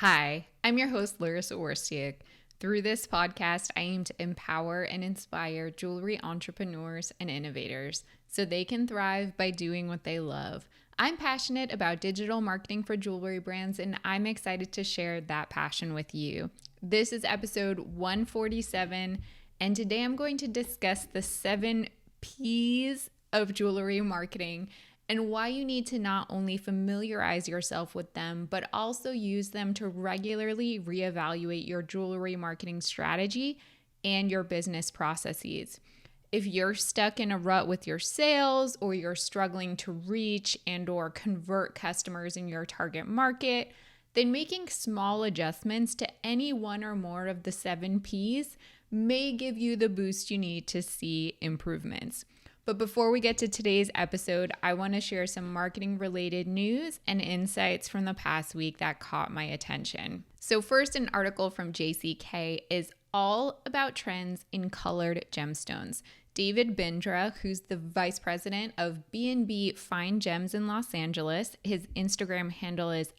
Hi, I'm your host, Larissa Orstiak. Through this podcast, I aim to empower and inspire jewelry entrepreneurs and innovators so they can thrive by doing what they love. I'm passionate about digital marketing for jewelry brands, and I'm excited to share that passion with you. This is episode 147, and today I'm going to discuss the 7 P's of jewelry marketing and why you need to not only familiarize yourself with them, but also use them to regularly reevaluate your jewelry marketing strategy and your business processes. If you're stuck in a rut with your sales, or you're struggling to reach and or convert customers in your target market, then making small adjustments to any one or more of the 7 P's may give you the boost you need to see improvements. But before we get to today's episode, I want to share some marketing related news and insights from the past week that caught my attention. So first, an article from JCK is all about trends in colored gemstones. David Bindra, who's the vice president of B&B Fine Gems in Los Angeles, his Instagram handle is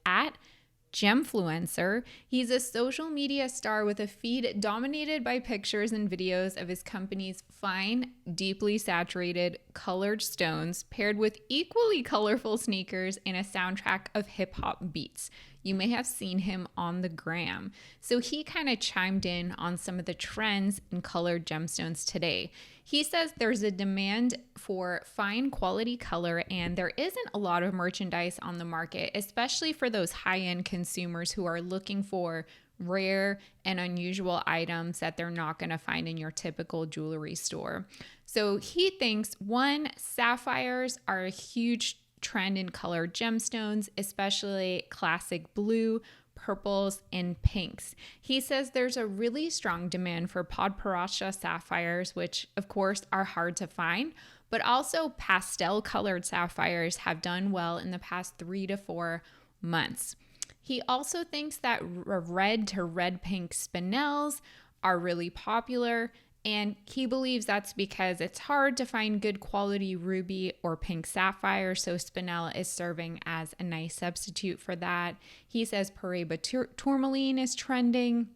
@Gemfluencer. He's a social media star with a feed dominated by pictures and videos of his company's fine, deeply saturated, colored stones paired with equally colorful sneakers and a soundtrack of hip-hop beats. You may have seen him on the gram. So he kind of chimed in on some of the trends in colored gemstones today. He says there's a demand for fine quality color, and there isn't a lot of merchandise on the market, especially for those high-end consumers who are looking for rare and unusual items that they're not going to find in your typical jewelry store. So he thinks, one, sapphires are a huge trend in colored gemstones, especially classic blue, purples, and pinks. He says there's a really strong demand for Podparacha sapphires, which of course are hard to find, but also pastel colored sapphires have done well in the past 3 to 4 months. He also thinks that red to red pink spinels are really popular, and he believes that's because it's hard to find good quality ruby or pink sapphire, so spinel is serving as a nice substitute for that. He says Paraiba tourmaline is trending,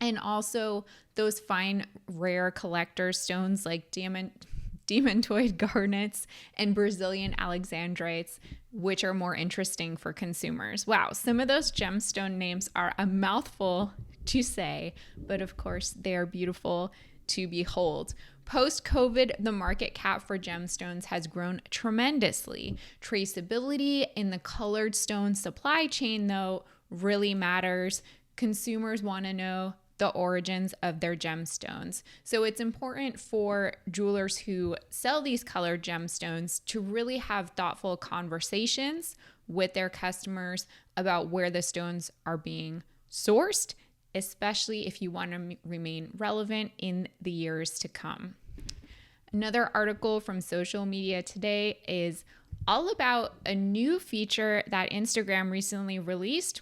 and also those fine rare collector stones like demantoid garnets and Brazilian alexandrites, which are more interesting for consumers. Wow, some of those gemstone names are a mouthful to say, but of course they are beautiful to behold. Post-COVID, the market cap for gemstones has grown tremendously. Traceability in the colored stone supply chain, though, really matters. Consumers want to know the origins of their gemstones. So it's important for jewelers who sell these colored gemstones to really have thoughtful conversations with their customers about where the stones are being sourced, especially if you want to remain relevant in the years to come. Another article from Social Media Today is all about a new feature that Instagram recently released.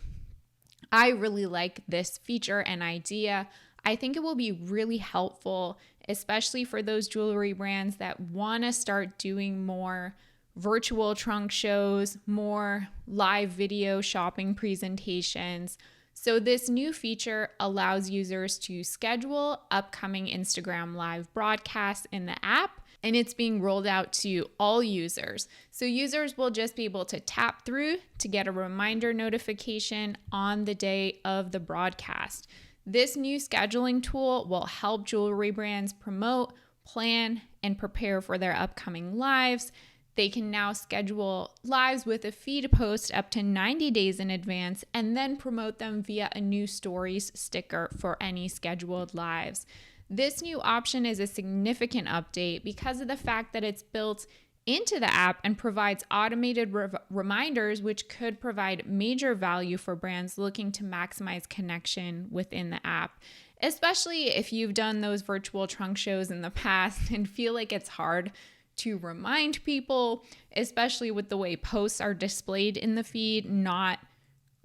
I really like this feature and idea. I think it will be really helpful, especially for those jewelry brands that want to start doing more virtual trunk shows, more live video shopping presentations. So this new feature allows users to schedule upcoming Instagram live broadcasts in the app, and it's being rolled out to all users. So users will just be able to tap through to get a reminder notification on the day of the broadcast. This new scheduling tool will help jewelry brands promote, plan, and prepare for their upcoming lives. They can now schedule lives with a feed post up to 90 days in advance and then promote them via a new stories sticker for any scheduled lives. This new option is a significant update because of the fact that it's built into the app and provides automated reminders, which could provide major value for brands looking to maximize connection within the app. Especially if you've done those virtual trunk shows in the past and feel like it's hard to remind people, especially with the way posts are displayed in the feed, not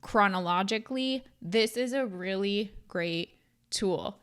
chronologically. This is a really great tool.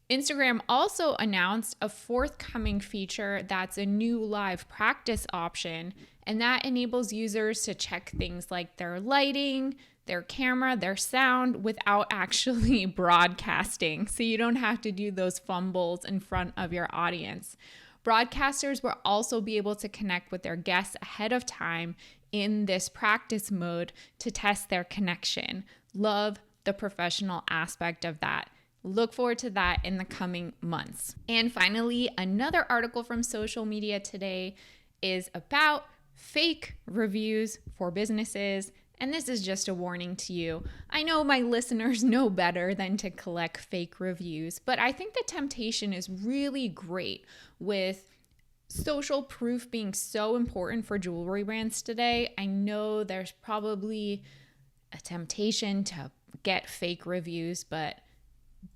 Instagram also announced a forthcoming feature that's a new live practice option, and that enables users to check things like their lighting, their camera, their sound without actually broadcasting. So you don't have to do those fumbles in front of your audience. Broadcasters will also be able to connect with their guests ahead of time in this practice mode to test their connection. Love the professional aspect of that. Look forward to that in the coming months. And finally, another article from Social Media Today is about fake reviews for businesses. And this is just a warning to you. I know my listeners know better than to collect fake reviews, but I think the temptation is really great with social proof being so important for jewelry brands today. I know there's probably a temptation to get fake reviews, but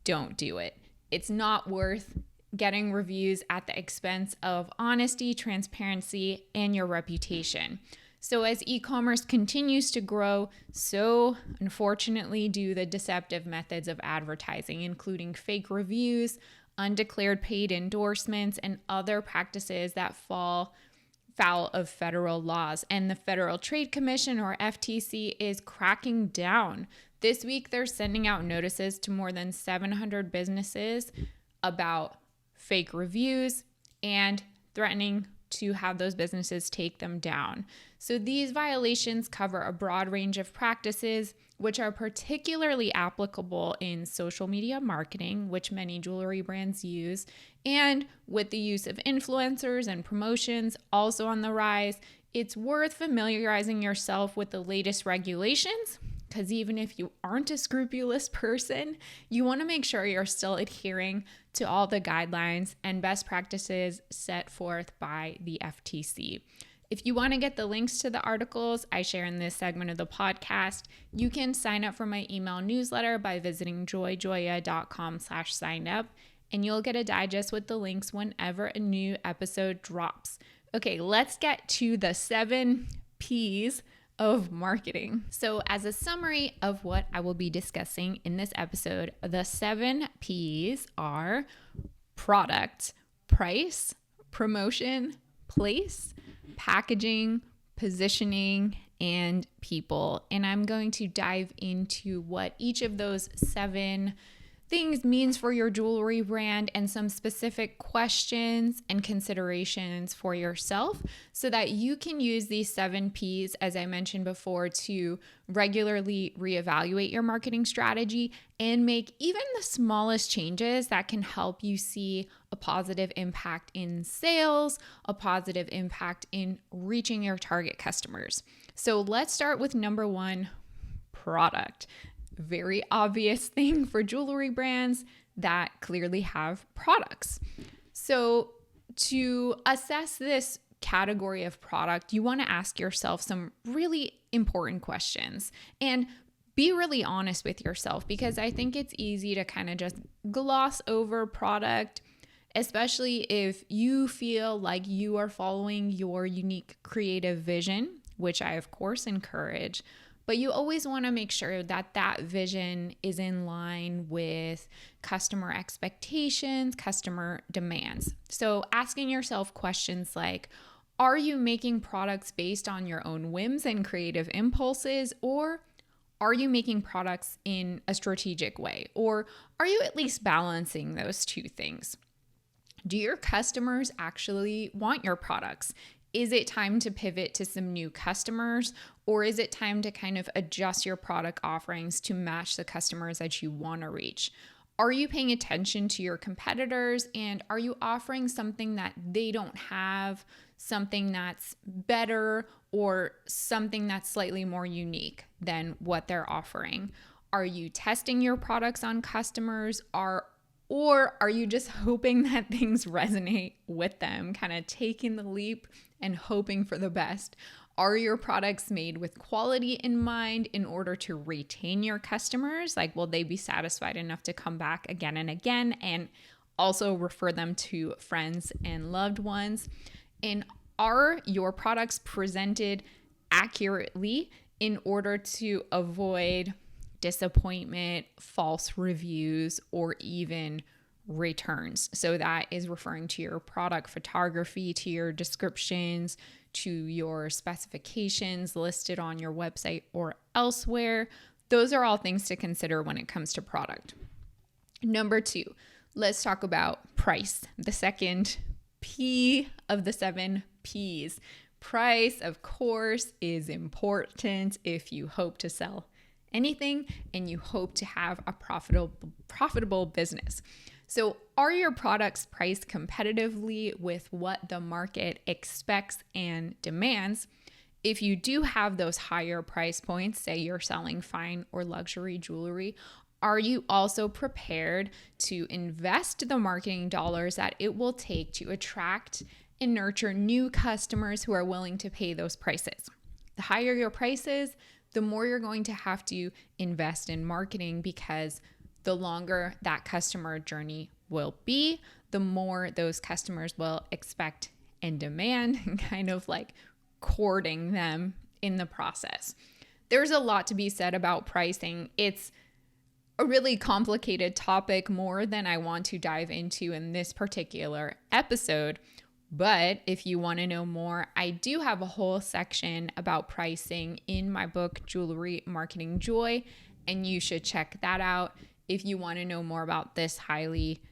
don't do it. It's not worth getting reviews at the expense of honesty, transparency, and your reputation. So as e-commerce continues to grow, so unfortunately do the deceptive methods of advertising, including fake reviews, undeclared paid endorsements, and other practices that fall foul of federal laws. And the Federal Trade Commission, or FTC, is cracking down. This week, they're sending out notices to more than 700 businesses about fake reviews and threatening to have those businesses take them down. So these violations cover a broad range of practices, which are particularly applicable in social media marketing, which many jewelry brands use, and with the use of influencers and promotions also on the rise. It's worth familiarizing yourself with the latest regulations, because even if you aren't a scrupulous person, you want to make sure you're still adhering to all the guidelines and best practices set forth by the FTC. If you want to get the links to the articles I share in this segment of the podcast, you can sign up for my email newsletter by visiting joyjoya.com/sign up, and you'll get a digest with the links whenever a new episode drops. Okay, let's get to the 7 P's of marketing. So as a summary of what I will be discussing in this episode, the 7 P's are product, price, promotion, place, packaging, positioning, and people. And I'm going to dive into what each of those 7 things means for your jewelry brand and some specific questions and considerations for yourself so that you can use these 7 P's, as I mentioned before, to regularly reevaluate your marketing strategy and make even the smallest changes that can help you see a positive impact in sales, a positive impact in reaching your target customers. So let's start with number 1, product. Very obvious thing for jewelry brands that clearly have products. So to assess this category of product, you want to ask yourself some really important questions and be really honest with yourself, because I think it's easy to kind of just gloss over product, especially if you feel like you are following your unique creative vision, which I of course encourage. But you always want to make sure that that vision is in line with customer expectations, customer demands. So asking yourself questions like, are you making products based on your own whims and creative impulses, or are you making products in a strategic way? Or are you at least balancing those two things? Do your customers actually want your products? Is it time to pivot to some new customers, or is it time to kind of adjust your product offerings to match the customers that you want to reach? Are you paying attention to your competitors, and are you offering something that they don't have, something that's better, or something that's slightly more unique than what they're offering? Are you testing your products on customers, or are you just hoping that things resonate with them, kind of taking the leap and hoping for the best? Are your products made with quality in mind in order to retain your customers? Like, will they be satisfied enough to come back again and again and also refer them to friends and loved ones? And are your products presented accurately in order to avoid disappointment, false reviews, or even returns? So that is referring to your product photography, to your descriptions, to your specifications listed on your website or elsewhere. Those are all things to consider when it comes to product. Number 2, let's talk about price. The second P of the 7 Ps. Price, of course, is important if you hope to sell anything and you hope to have a profitable business. So are your products priced competitively with what the market expects and demands? If you do have those higher price points, say you're selling fine or luxury jewelry, are you also prepared to invest the marketing dollars that it will take to attract and nurture new customers who are willing to pay those prices? The higher your prices, the more you're going to have to invest in marketing, because the longer that customer journey will be, the more those customers will expect and demand, and kind of like courting them in the process. There's a lot to be said about pricing. It's a really complicated topic, more than I want to dive into in this particular episode. But if you want to know more, I do have a whole section about pricing in my book, Jewelry Marketing Joy, and you should check that out if you want to know more about this highly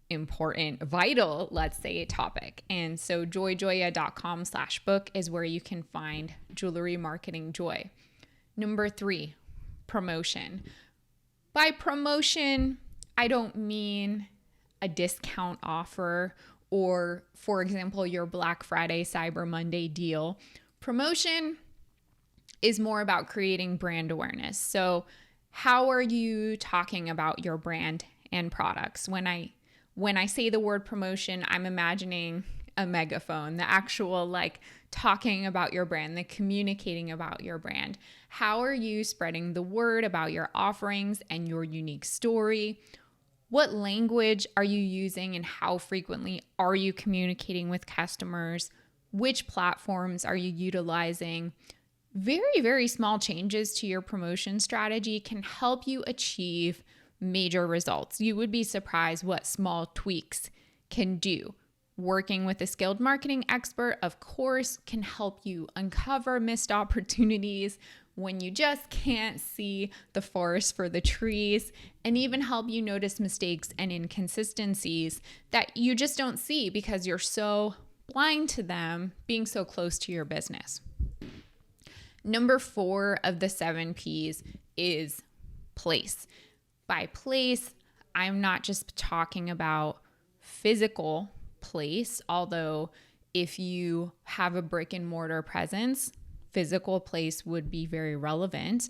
important, vital, let's say, topic. And so joyjoya.com/book is where you can find Jewelry Marketing Joy. Number 3, promotion. By promotion, I don't mean a discount offer or, for example, your Black Friday, Cyber Monday deal. Promotion is more about creating brand awareness. So how are you talking about your brand and products? When I say the word promotion, I'm imagining a megaphone, the actual like talking about your brand, the communicating about your brand. How are you spreading the word about your offerings and your unique story? What language are you using and how frequently are you communicating with customers? Which platforms are you utilizing? Very, very small changes to your promotion strategy can help you achieve major results. You would be surprised what small tweaks can do. Working with a skilled marketing expert, of course, can help you uncover missed opportunities when you just can't see the forest for the trees, and even help you notice mistakes and inconsistencies that you just don't see because you're so blind to them being so close to your business. Number 4 of the 7 Ps is place. By place, I'm not just talking about physical place, although if you have a brick and mortar presence, physical place would be very relevant.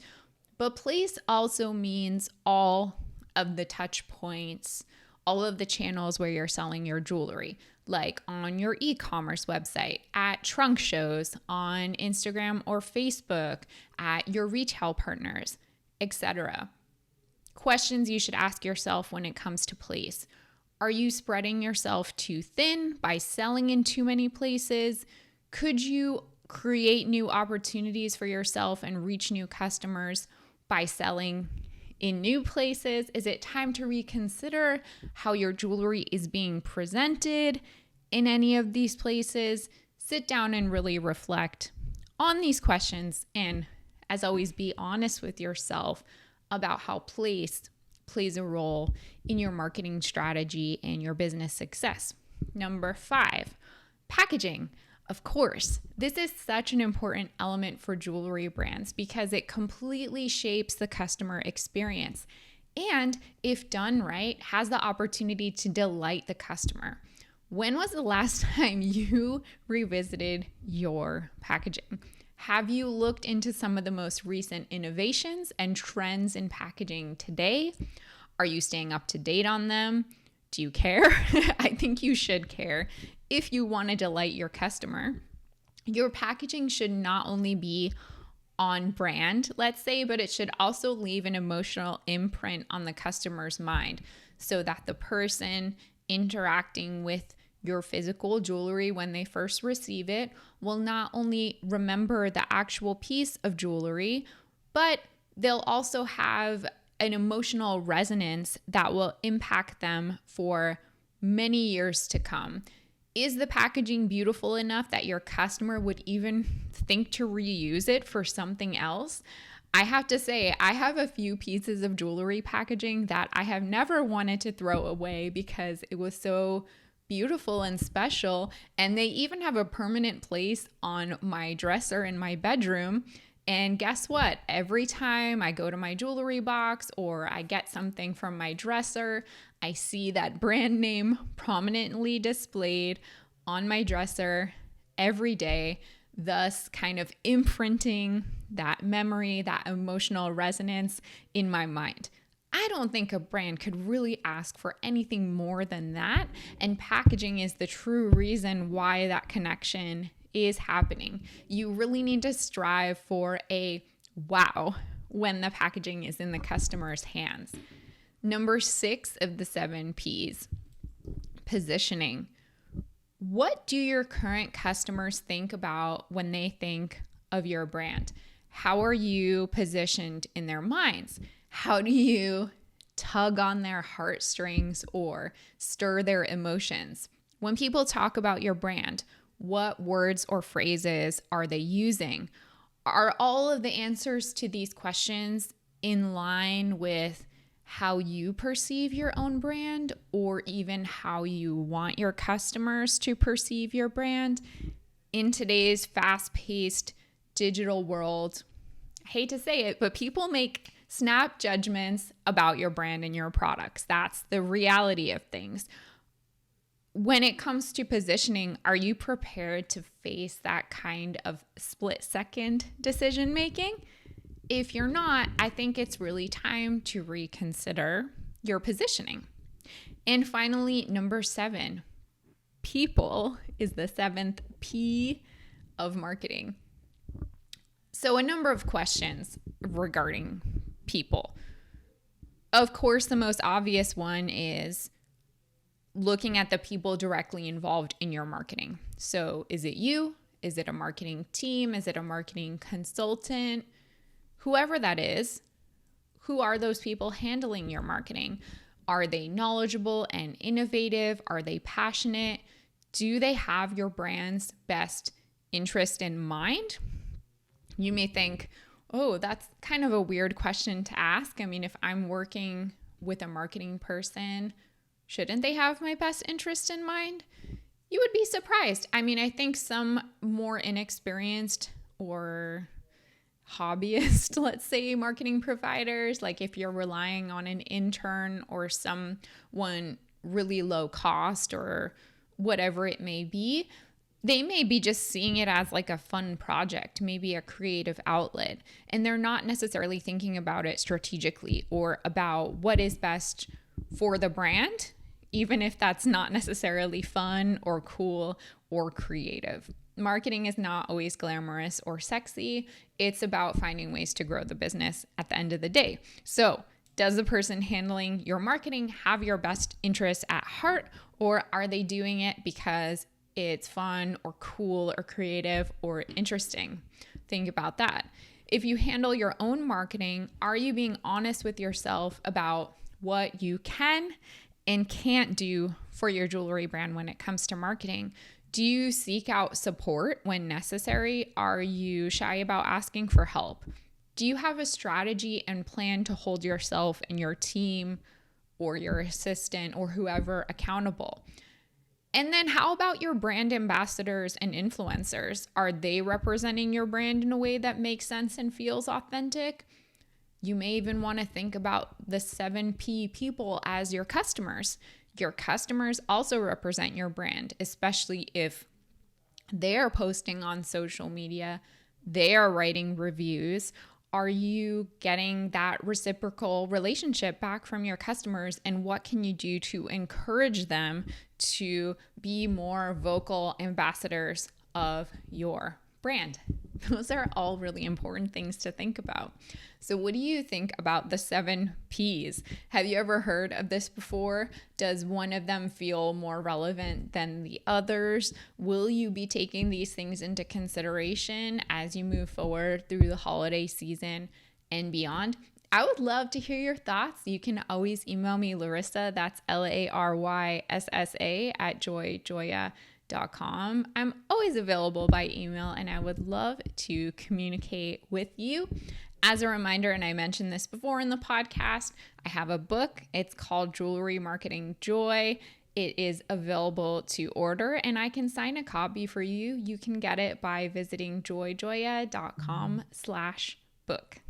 But place also means all of the touch points, all of the channels where you're selling your jewelry, like on your e-commerce website, at trunk shows, on Instagram or Facebook, at your retail partners, etc. Questions you should ask yourself when it comes to place. Are you spreading yourself too thin by selling in too many places? Could you create new opportunities for yourself and reach new customers by selling in new places? Is it time to reconsider how your jewelry is being presented in any of these places? Sit down and really reflect on these questions, and as always, be honest with yourself about how place plays a role in your marketing strategy and your business success. Number 5, packaging. Of course, this is such an important element for jewelry brands because it completely shapes the customer experience and, if done right, has the opportunity to delight the customer. When was the last time you revisited your packaging? Have you looked into some of the most recent innovations and trends in packaging today? Are you staying up to date on them? Do you care? I think you should care if you want to delight your customer. Your packaging should not only be on brand, let's say, but it should also leave an emotional imprint on the customer's mind so that the person interacting with your physical jewelry when they first receive it will not only remember the actual piece of jewelry, but they'll also have an emotional resonance that will impact them for many years to come. Is the packaging beautiful enough that your customer would even think to reuse it for something else? I have to say, I have a few pieces of jewelry packaging that I have never wanted to throw away because it was so beautiful and special. And they even have a permanent place on my dresser in my bedroom. And guess what? Every time I go to my jewelry box or I get something from my dresser, I see that brand name prominently displayed on my dresser every day, thus kind of imprinting that memory, that emotional resonance in my mind. I don't think a brand could really ask for anything more than that, and packaging is the true reason why that connection is happening. You really need to strive for a wow when the packaging is in the customer's hands. Number 6 of the 7 P's, positioning. What do your current customers think about when they think of your brand? How are you positioned in their minds? How do you tug on their heartstrings or stir their emotions? When people talk about your brand, what words or phrases are they using? Are all of the answers to these questions in line with how you perceive your own brand, or even how you want your customers to perceive your brand? In today's fast-paced digital world, I hate to say it, but people make snap judgments about your brand and your products. That's the reality of things. When it comes to positioning, are you prepared to face that kind of split-second decision making? If you're not, I think it's really time to reconsider your positioning. And finally, number 7, people is the 7th P of marketing. So a number of questions regarding people. Of course, the most obvious one is looking at the people directly involved in your marketing. So is it you? Is it a marketing team? Is it a marketing consultant? Whoever that is, who are those people handling your marketing? Are they knowledgeable and innovative? Are they passionate? Do they have your brand's best interest in mind? You may think, oh, that's kind of a weird question to ask. I mean, if I'm working with a marketing person, shouldn't they have my best interest in mind? You would be surprised. I mean, I think some more inexperienced or hobbyist, let's say, marketing providers, like if you're relying on an intern or someone really low cost or whatever it may be, they may be just seeing it as like a fun project, maybe a creative outlet, and they're not necessarily thinking about it strategically or about what is best for the brand, even if that's not necessarily fun or cool or creative. Marketing is not always glamorous or sexy. It's about finding ways to grow the business at the end of the day. So, does the person handling your marketing have your best interests at heart, or are they doing it because it's fun or cool or creative or interesting? Think about that. If you handle your own marketing, are you being honest with yourself about what you can and can't do for your jewelry brand when it comes to marketing? Do you seek out support when necessary? Are you shy about asking for help? Do you have a strategy and plan to hold yourself and your team or your assistant or whoever accountable? And then how about your brand ambassadors and influencers? Are they representing your brand in a way that makes sense and feels authentic? You may even want to think about the 7P people as your customers. Your customers also represent your brand, especially if they're posting on social media, they are writing reviews. Are you getting that reciprocal relationship back from your customers? And what can you do to encourage them to be more vocal ambassadors of your brand? Those are all really important things to think about. So what do you think about the 7 Ps? Have you ever heard of this before? Does one of them feel more relevant than the others? Will you be taking these things into consideration as you move forward through the holiday season and beyond? I would love to hear your thoughts. You can always email me, Larissa, that's Laryssa @joyjoya.com. I'm always available by email, and I would love to communicate with you. As a reminder, and I mentioned this before in the podcast, I have a book. It's called Jewelry Marketing Joy. It is available to order, and I can sign a copy for you. You can get it by visiting joyjoya.com/book.